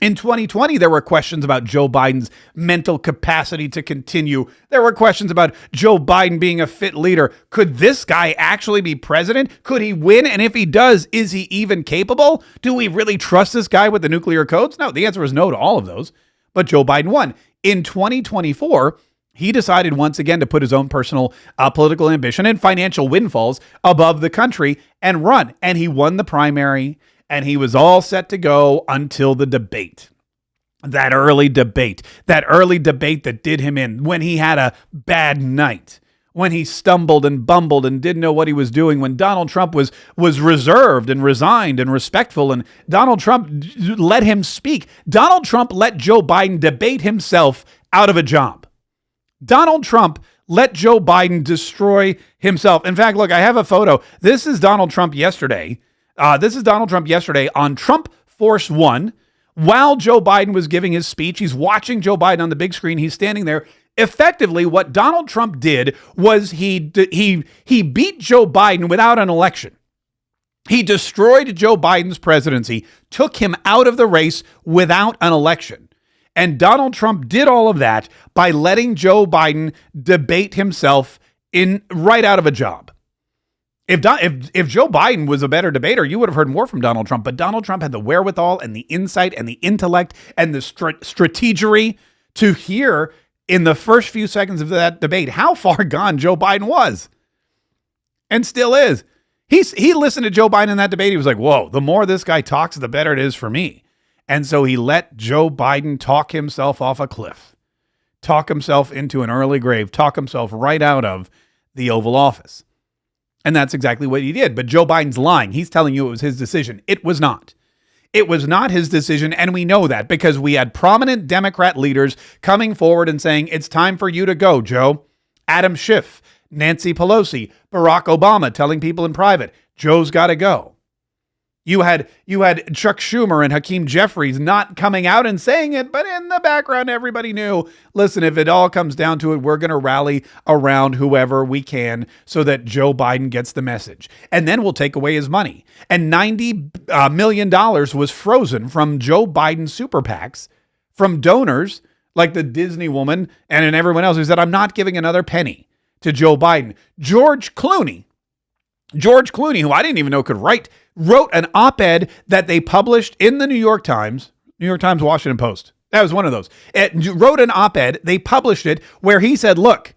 In 2020, there were questions about Joe Biden's mental capacity to continue. There were questions about Joe Biden being a fit leader. Could this guy actually be president? Could he win? And if he does, is he even capable? Do we really trust this guy with the nuclear codes? No, the answer was no to all of those. But Joe Biden won. In 2024, he decided once again to put his own personal political ambition and financial windfalls above the country and run. And he won the primary. And he was all set to go until the debate. That early debate that did him in when he had a bad night, when he stumbled and bumbled and didn't know what he was doing, when Donald Trump was reserved and resigned and respectful, and Donald Trump let him speak. Donald Trump let Joe Biden debate himself out of a job. Donald Trump let Joe Biden destroy himself. In fact, look, I have a photo. This is Donald Trump yesterday. On Trump Force One. While Joe Biden was giving his speech, he's watching Joe Biden on the big screen. He's standing there. Effectively, what Donald Trump did was he beat Joe Biden without an election. He destroyed Joe Biden's presidency, took him out of the race without an election. And Donald Trump did all of that by letting Joe Biden debate himself right out of a job. If Joe Biden was a better debater, you would have heard more from Donald Trump. But Donald Trump had the wherewithal and the insight and the intellect and the strategery to hear in the first few seconds of that debate how far gone Joe Biden was and still is. He listened to Joe Biden in that debate. He was like, whoa, the more this guy talks, the better it is for me. And so he let Joe Biden talk himself off a cliff, talk himself into an early grave, talk himself right out of the Oval Office. And that's exactly what he did. But Joe Biden's lying. He's telling you it was his decision. It was not. It was not his decision, and we know that because we had prominent Democrat leaders coming forward and saying, it's time for you to go, Joe. Adam Schiff, Nancy Pelosi, Barack Obama telling people in private, Joe's got to go. You had Chuck Schumer and Hakeem Jeffries not coming out and saying it, but in the background, everybody knew, listen, if it all comes down to it, we're going to rally around whoever we can so that Joe Biden gets the message. And then we'll take away his money. And $90 million was frozen from Joe Biden's super PACs, from donors like the Disney woman and everyone else who said, I'm not giving another penny to Joe Biden. George Clooney, who I didn't even know could write, wrote an op-ed that they published in the New York Times, Washington Post. That was one of those. It wrote an op-ed. They published it where he said, look,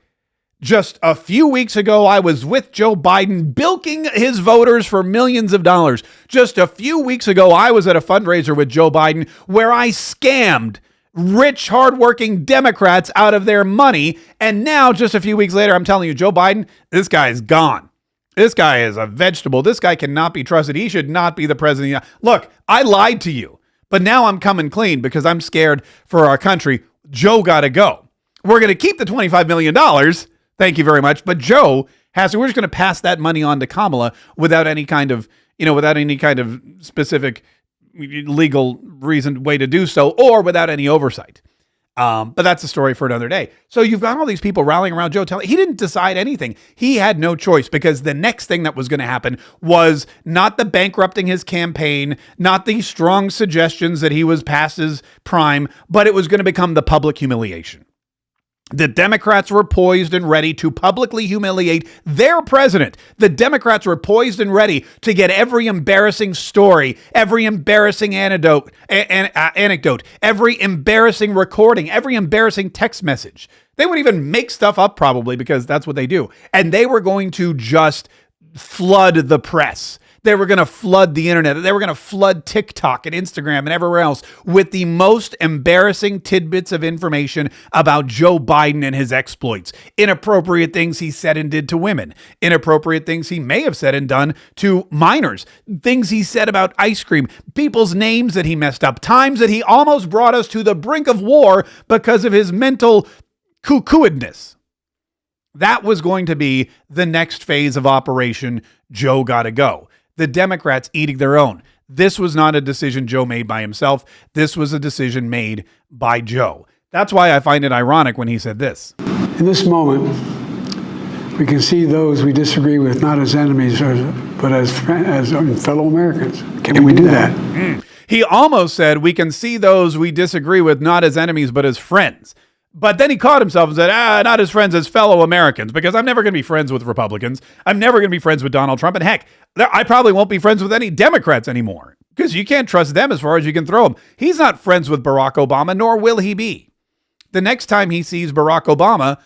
just a few weeks ago, I was with Joe Biden bilking his voters for millions of dollars. Just a few weeks ago, I was at a fundraiser with Joe Biden where I scammed rich, hardworking Democrats out of their money. And now, just a few weeks later, I'm telling you, Joe Biden, this guy is gone. This guy is a vegetable. This guy cannot be trusted. He should not be the president. Look, I lied to you, but now I'm coming clean because I'm scared for our country. Joe got to go. We're going to keep the $25 million. Thank you very much. But Joe has to, we're just going to pass that money on to Kamala without any kind of, specific legal reason, way to do so, or without any oversight. But that's a story for another day. So you've got all these people rallying around Joe telling he didn't decide anything. He had no choice because the next thing that was going to happen was not the bankrupting his campaign, not the strong suggestions that he was past his prime, but it was going to become the public humiliation. The Democrats were poised and ready to publicly humiliate their president. The Democrats were poised and ready to get every embarrassing story, every embarrassing anecdote, every embarrassing recording, every embarrassing text message. They would even make stuff up probably because that's what they do. And they were going to just flood the press. They were going to flood the internet. They were going to flood TikTok and Instagram and everywhere else with the most embarrassing tidbits of information about Joe Biden and his exploits. Inappropriate things he said and did to women. Inappropriate things he may have said and done to minors. Things he said about ice cream. People's names that he messed up. Times that he almost brought us to the brink of war because of his mental cuckooedness. That was going to be the next phase of Operation Joe Gotta Go. The Democrats eating their own. This was not a decision Joe made by himself. This was a decision made by Joe. That's why I find it ironic when he said this. In this moment, we can see those we disagree with not as enemies, but as fellow Americans. Can we do that? He almost said we can see those we disagree with not as enemies, but as friends. But then he caught himself and said, not as friends, as fellow Americans, because I'm never going to be friends with Republicans. I'm never going to be friends with Donald Trump. And heck, I probably won't be friends with any Democrats anymore because you can't trust them as far as you can throw them. He's not friends with Barack Obama, nor will he be. The next time he sees Barack Obama,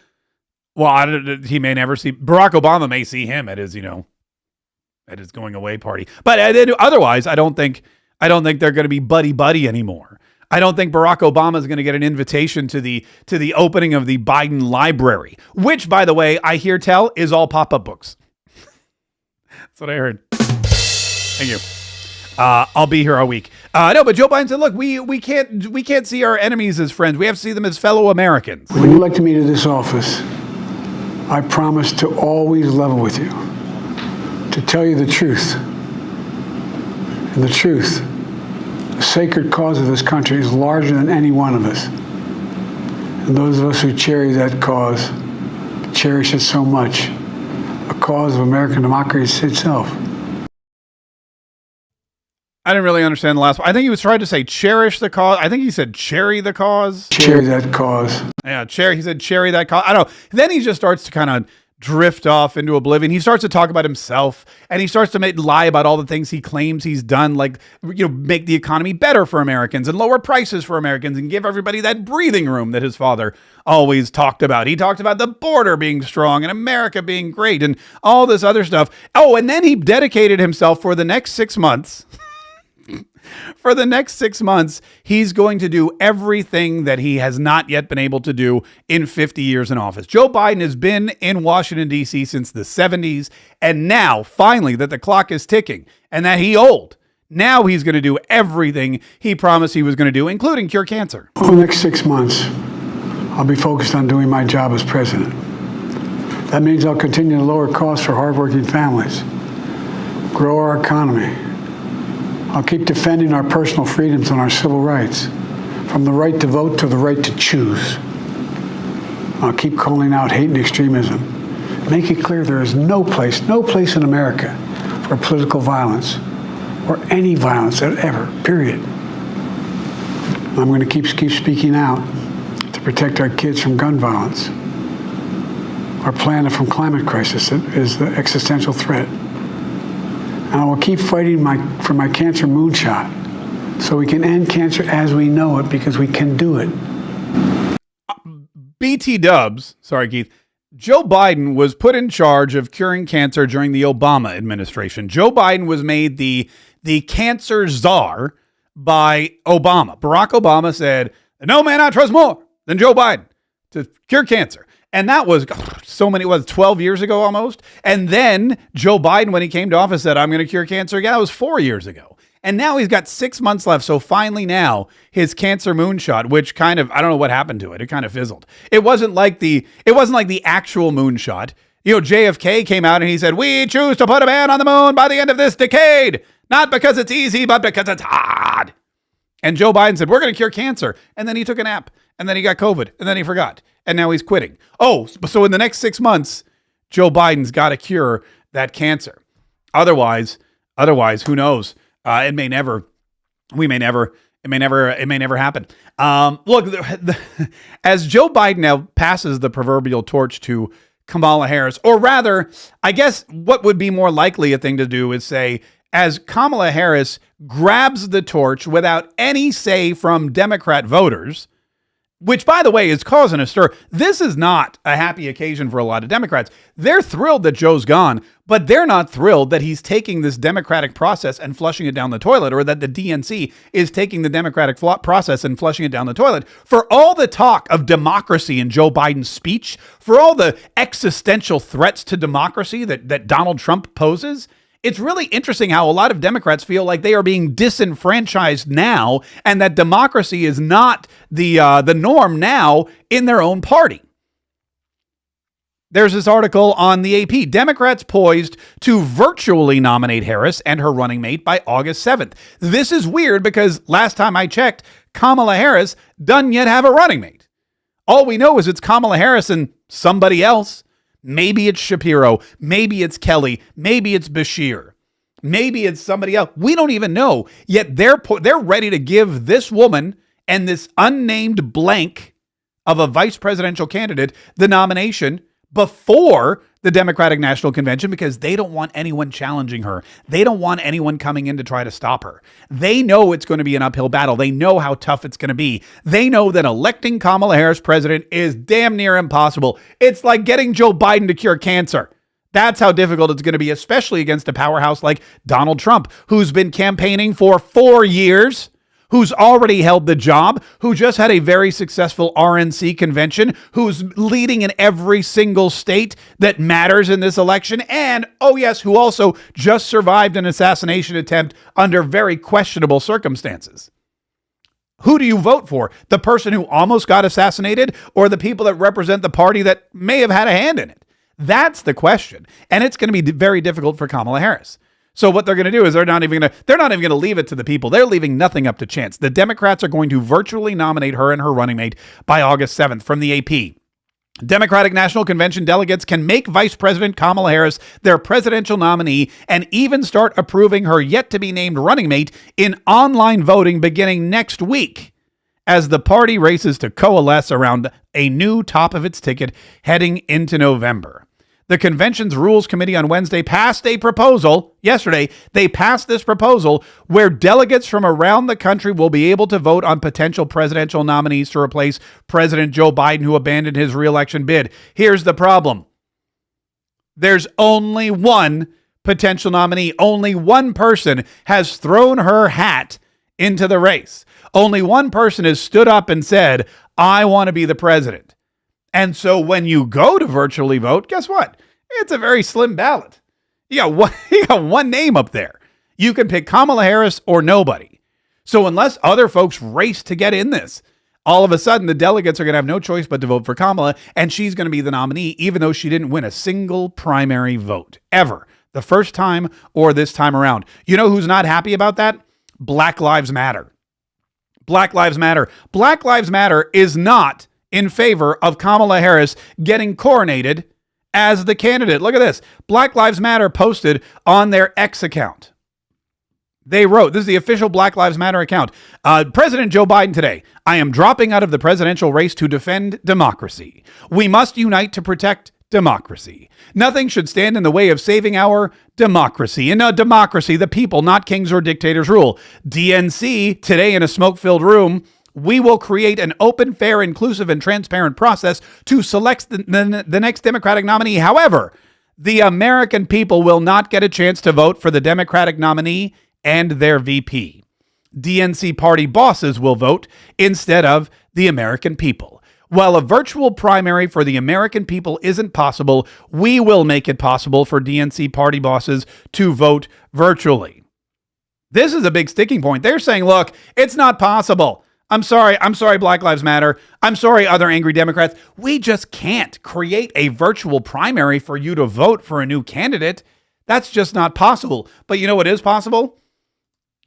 he may never see, Barack Obama may see him at his, at his going away party. But otherwise, I don't think they're going to be buddy-buddy anymore. I don't think Barack Obama is going to get an invitation to the opening of the Biden Library, which, by the way, I hear tell is all pop-up books. That's what I heard. Thank you. I'll be here all week. No, but Joe Biden said, look, we can't see our enemies as friends. We have to see them as fellow Americans. When you elect me to this office, I promise to always level with you, to tell you the truth. And the truth, the sacred cause of this country, is larger than any one of us. And those of us who cherish that cause cherish it so much. A cause of American democracy itself. I didn't really understand the last one. I think he was trying to say cherish the cause. I think he said cherry the cause. Cherry that cause. Yeah, he said cherry that cause. I don't know. Then he just starts to kind of drift off into oblivion. He starts to talk about himself, and he starts to lie about all the things he claims he's done, like, make the economy better for Americans and lower prices for Americans and give everybody that breathing room that his father always talked about. He talked about the border being strong and America being great and all this other stuff. Oh, and then he dedicated himself for the next 6 months. For the next 6 months, he's going to do everything that he has not yet been able to do in 50 years in office. Joe Biden has been in Washington, D.C. since the 70s, and now, finally, that the clock is ticking and that he's old, Now he's going to do everything he promised he was going to do, including cure cancer. Over the next 6 months, I'll be focused on doing my job as president. That means I'll continue to lower costs for hardworking families, grow our economy. I'll keep defending our personal freedoms and our civil rights, from the right to vote to the right to choose. I'll keep calling out hate and extremism. Make it clear there is no place in America for political violence or any violence ever, period. I'm going to keep speaking out to protect our kids from gun violence. Our planet from climate crisis is the existential threat. And I will keep fighting for my cancer moonshot so we can end cancer as we know it, because we can do it. BT dubs, sorry, Keith. Joe Biden was put in charge of curing cancer during the Obama administration. Joe Biden was made the cancer czar by Obama. Barack Obama said, no man I trust more than Joe Biden to cure cancer. And that was 12 years ago almost. And then Joe Biden, when he came to office, said, I'm going to cure cancer again. That was 4 years ago. And now he's got 6 months left. So finally now his cancer moonshot, which kind of, I don't know what happened to it. It kind of fizzled. It wasn't like the actual moonshot. You know, JFK came out and he said, we choose to put a man on the moon by the end of this decade, not because it's easy, but because it's hard. And Joe Biden said, we're going to cure cancer. And then he took a nap, and then he got COVID, and then he forgot. And now he's quitting. Oh, so in the next 6 months, Joe Biden's got to cure that cancer. Otherwise, who knows? It may never happen. Look, as Joe Biden now passes the proverbial torch to Kamala Harris, or rather, I guess what would be more likely a thing to do is say, as Kamala Harris grabs the torch without any say from Democrat voters, which, by the way, is causing a stir. This is not a happy occasion for a lot of Democrats. They're thrilled that Joe's gone, but they're not thrilled that he's taking this democratic process and flushing it down the toilet, or that the DNC is taking the democratic process and flushing it down the toilet. For all the talk of democracy in Joe Biden's speech, for all the existential threats to democracy that Donald Trump poses, it's really interesting how a lot of Democrats feel like they are being disenfranchised now, and that democracy is not the norm now in their own party. There's this article on the AP. Democrats poised to virtually nominate Harris and her running mate by August 7th. This is weird because last time I checked, Kamala Harris doesn't yet have a running mate. All we know is it's Kamala Harris and somebody else. Maybe it's Shapiro. Maybe it's Kelly. Maybe it's Bashir. Maybe it's somebody else. We don't even know. Yet they're ready to give this woman and this unnamed blank of a vice presidential candidate the nomination before the Democratic National Convention, because they don't want anyone challenging her. They don't want anyone coming in to try to stop her. They know it's going to be an uphill battle. They know how tough it's going to be. They know that electing Kamala Harris president is damn near impossible. It's like getting Joe Biden to cure cancer. That's how difficult it's going to be, especially against a powerhouse like Donald Trump, who's been campaigning for 4 years, who's already held the job, who just had a very successful RNC convention, who's leading in every single state that matters in this election, and, oh yes, who also just survived an assassination attempt under very questionable circumstances. Who do you vote for? The person who almost got assassinated, or the people that represent the party that may have had a hand in it? That's the question. And it's going to be very difficult for Kamala Harris. So what they're going to do is they're not even going to leave it to the people. They're leaving nothing up to chance. The Democrats are going to virtually nominate her and her running mate by August 7th from the AP. Democratic National Convention delegates can make Vice President Kamala Harris their presidential nominee and even start approving her yet-to-be-named running mate in online voting beginning next week, as the party races to coalesce around a new top of its ticket heading into November. The convention's Rules Committee on Wednesday passed a proposal. Yesterday, they passed this proposal where delegates from around the country will be able to vote on potential presidential nominees to replace President Joe Biden, who abandoned his reelection bid. Here's the problem. There's only one potential nominee. Only one person has thrown her hat into the race. Only one person has stood up and said, I want to be the president. And so when you go to virtually vote, guess what? It's a very slim ballot. You got one name up there. You can pick Kamala Harris or nobody. So unless other folks race to get in this, all of a sudden the delegates are going to have no choice but to vote for Kamala, and she's going to be the nominee, even though she didn't win a single primary vote ever, the first time or this time around. You know who's not happy about that? Black Lives Matter. Black Lives Matter. Black Lives Matter is not in favor of Kamala Harris getting coronated as the candidate. Look at this. Black Lives Matter posted on their X account. They wrote, this is the official Black Lives Matter account. President Joe Biden today, I am dropping out of the presidential race to defend democracy. We must unite to protect democracy. Nothing should stand in the way of saving our democracy. In a democracy, the people, not kings or dictators, rule. DNC, today in a smoke-filled room, we will create an open, fair, inclusive, and transparent process to select the next Democratic nominee. However, the American people will not get a chance to vote for the Democratic nominee and their VP. DNC party bosses will vote instead of the American people. While a virtual primary for the American people isn't possible, we will make it possible for DNC party bosses to vote virtually. This is a big sticking point. They're saying, look, it's not possible. I'm sorry, Black Lives Matter. I'm sorry, other angry Democrats. We just can't create a virtual primary for you to vote for a new candidate. That's just not possible. But you know what is possible?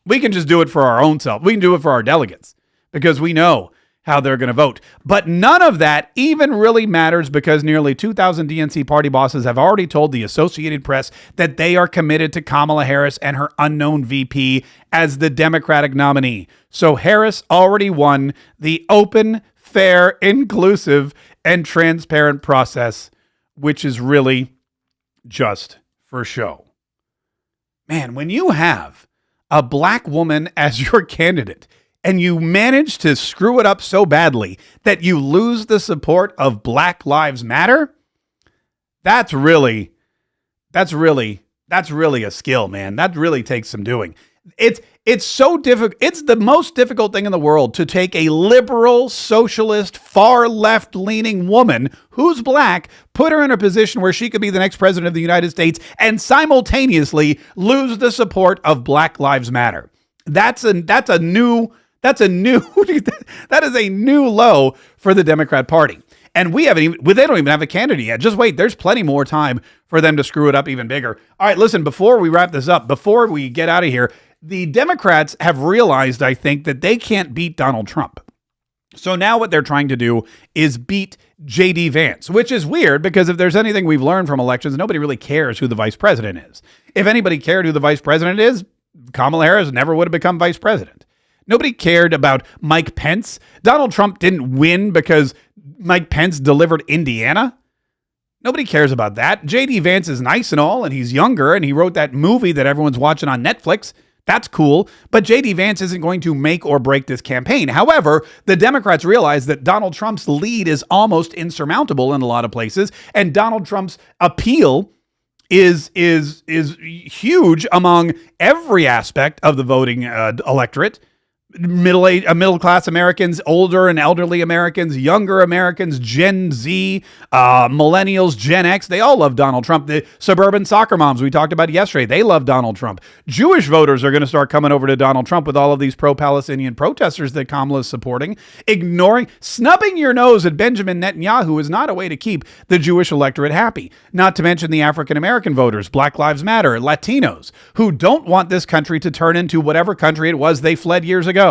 We can just do it for our own self. We can do it for our delegates because we know how they're going to vote. But none of that even really matters because nearly 2,000 DNC party bosses have already told the Associated Press that they are committed to Kamala Harris and her unknown VP as the Democratic nominee. So Harris already won the open, fair, inclusive, and transparent process, which is really just for show. Man, when you have a black woman as your candidate, and you manage to screw it up so badly that you lose the support of Black Lives Matter, that's really a skill, man. That really takes some doing. It's so difficult. It's the most difficult thing in the world to take a liberal, socialist, far left-leaning woman who's black, put her in a position where she could be the next president of the United States, and simultaneously lose the support of Black Lives Matter. That is a new low for the Democrat Party. And they don't even have a candidate yet. Just wait. There's plenty more time for them to screw it up even bigger. All right, listen, before we wrap this up, before we get out of here, the Democrats have realized, I think, that they can't beat Donald Trump. So now what they're trying to do is beat J.D. Vance, which is weird because if there's anything we've learned from elections, nobody really cares who the vice president is. If anybody cared who the vice president is, Kamala Harris never would have become vice president. Nobody cared about Mike Pence. Donald Trump didn't win because Mike Pence delivered Indiana. Nobody cares about that. J.D. Vance is nice and all, and he's younger, and he wrote that movie that everyone's watching on Netflix. That's cool. But J.D. Vance isn't going to make or break this campaign. However, the Democrats realize that Donald Trump's lead is almost insurmountable in a lot of places, and Donald Trump's appeal is huge among every aspect of the voting electorate. Middle class Americans, older and elderly Americans, younger Americans, Gen Z, millennials, Gen X, they all love Donald Trump. The suburban soccer moms we talked about yesterday, they love Donald Trump. Jewish voters are going to start coming over to Donald Trump with all of these pro-Palestinian protesters that Kamala is supporting. Snubbing your nose at Benjamin Netanyahu is not a way to keep the Jewish electorate happy. Not to mention the African American voters, Black Lives Matter, Latinos, who don't want this country to turn into whatever country it was they fled years ago.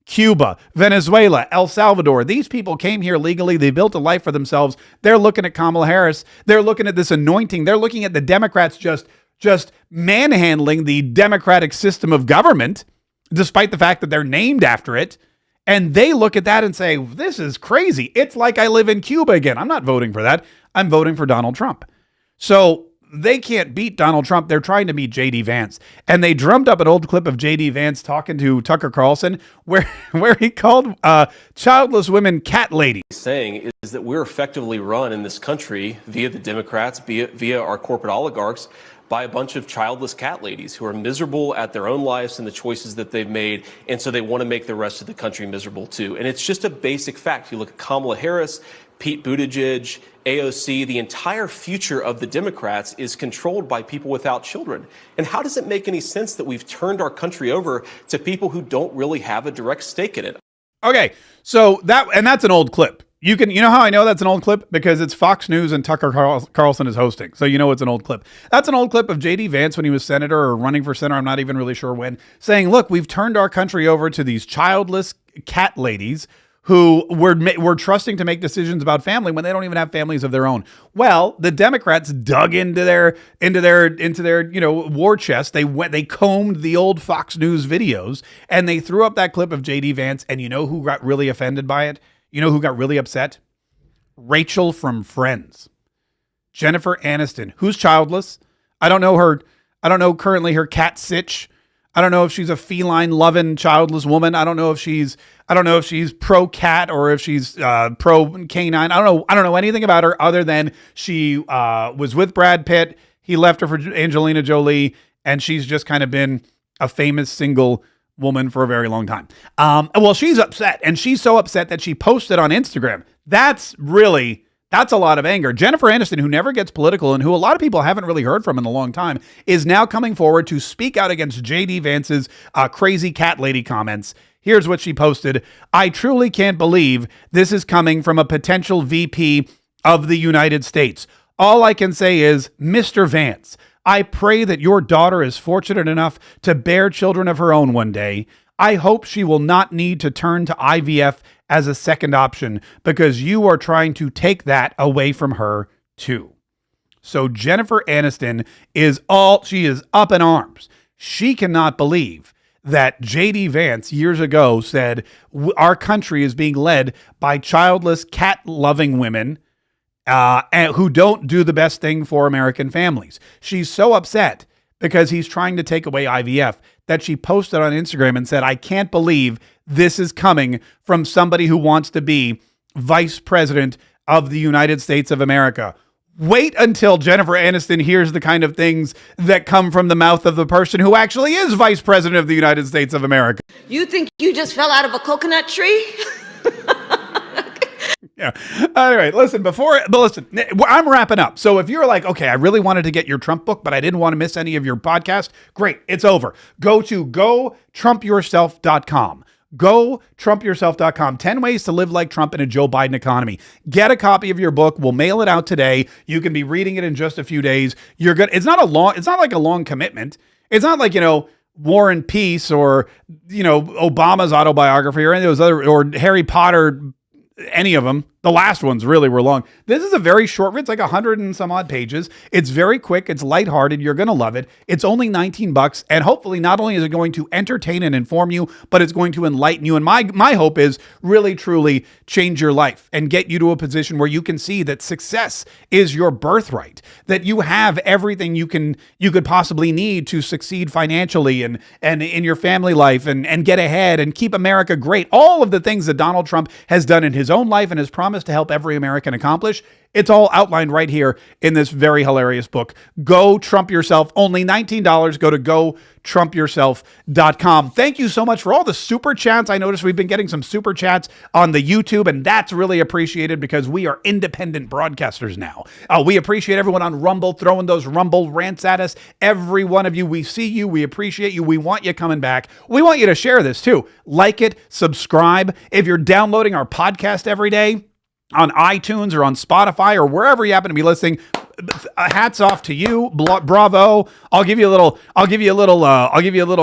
Cuba, Venezuela, El Salvador. These people came here legally. They built a life for themselves. They're looking at Kamala Harris. They're looking at this anointing. They're looking at the Democrats just manhandling the democratic system of government, despite the fact that they're named after it. And they look at that and say, this is crazy. It's like I live in Cuba again. I'm not voting for that. I'm voting for Donald Trump. So they can't beat Donald Trump. They're trying to beat J.D. Vance. And they drummed up an old clip of J.D. Vance talking to Tucker Carlson where he called childless women cat ladies. Saying is that we're effectively run in this country via the Democrats, via our corporate oligarchs, by a bunch of childless cat ladies who are miserable at their own lives and the choices that they've made, and so they want to make the rest of the country miserable too. And it's just a basic fact. You look at Kamala Harris, Pete Buttigieg, AOC, the entire future of the Democrats is controlled by people without children. And how does it make any sense that we've turned our country over to people who don't really have a direct stake in it? Okay, so that's an old clip. You know how I know that's an old clip? Because it's Fox News and Tucker Carlson is hosting. So you know it's an old clip. That's an old clip of J.D. Vance when he was senator or running for senator. I'm not even really sure when, saying, look, we've turned our country over to these childless cat ladies who were trusting to make decisions about family when they don't even have families of their own. Well, the Democrats dug into their war chest. They combed the old Fox News videos and they threw up that clip of J.D. Vance. And you know who got really offended by it? You know who got really upset? Rachel from Friends. Jennifer Aniston, who's childless. I don't know her. I don't know currently her cat Sitch. I don't know if she's a feline loving childless woman. I don't know if she's pro cat or if she's pro canine. I don't know anything about her other than she was with Brad Pitt. He left her for Angelina Jolie, and she's just kind of been a famous single woman for a very long time. Well, she's upset, and she's so upset that she posted on Instagram. That's a lot of anger. Jennifer Aniston, who never gets political and who a lot of people haven't really heard from in a long time, is now coming forward to speak out against J.D. Vance's crazy cat lady comments. Here's what she posted. I truly can't believe this is coming from a potential VP of the United States. All I can say is, Mr. Vance, I pray that your daughter is fortunate enough to bear children of her own one day. I hope she will not need to turn to IVF as a second option because you are trying to take that away from her too. So Jennifer Aniston she is up in arms. She cannot believe that J.D. Vance years ago said our country is being led by childless cat-loving women and who don't do the best thing for American families. She's so upset because he's trying to take away IVF that she posted on Instagram and said, I can't believe this is coming from somebody who wants to be Vice President of the United States of America. Wait until Jennifer Aniston hears the kind of things that come from the mouth of the person who actually is Vice President of the United States of America. You think you just fell out of a coconut tree? Yeah. All right. Listen, I'm wrapping up. So if you're like, okay, I really wanted to get your Trump book, but I didn't want to miss any of your podcast. Great. It's over. Go to GoTrumpYourself.com. GoTrumpYourself.com. 10 ways to live like Trump in a Joe Biden economy. Get a copy of your book. We'll mail it out today. You can be reading it in just a few days. You're good. It's not like a long commitment. It's not like, War and Peace or, Obama's autobiography or any of those or Harry Potter, any of them. The last ones really were long. This is a very short read. It's like 100 and some odd pages. It's very quick. It's lighthearted. You're going to love it. It's only $19. And hopefully not only is it going to entertain and inform you, but it's going to enlighten you. And my hope is really, truly change your life and get you to a position where you can see that success is your birthright, that you have everything you could possibly need to succeed financially and in your family life and get ahead and keep America great. All of the things that Donald Trump has done in his own life and has promised to help every American accomplish. It's all outlined right here in this very hilarious book. Go Trump Yourself. Only $19. Go to GoTrumpYourself.com. Thank you so much for all the super chats. I noticed we've been getting some super chats on the YouTube, and that's really appreciated because we are independent broadcasters now. We appreciate everyone on Rumble throwing those Rumble rants at us. Every one of you, we see you. We appreciate you. We want you coming back. We want you to share this too. Like it, subscribe. If you're downloading our podcast every day, on iTunes or on Spotify or wherever you happen to be listening, hats off to you. Bravo. I'll give you a little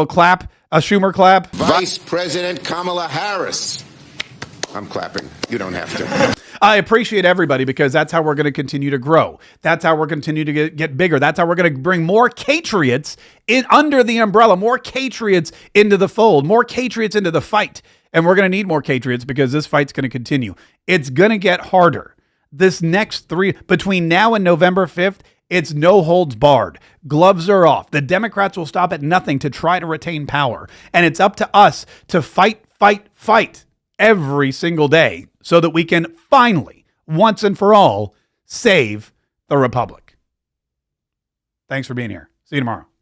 clap, a Schumer clap. Vice President Kamala Harris. I'm clapping. You don't have to. I appreciate everybody because that's how we're going to continue to grow. That's how we're going to continue to get bigger. That's how we're going to bring more Catriots in under the umbrella, more Catriots into the fold, more Catriots into the fight. And we're going to need more Catriots because this fight's going to continue. It's going to get harder. This next between now and November 5th, it's no holds barred. Gloves are off. The Democrats will stop at nothing to try to retain power. And it's up to us to fight every single day so that we can finally, once and for all, save the Republic. Thanks for being here. See you tomorrow.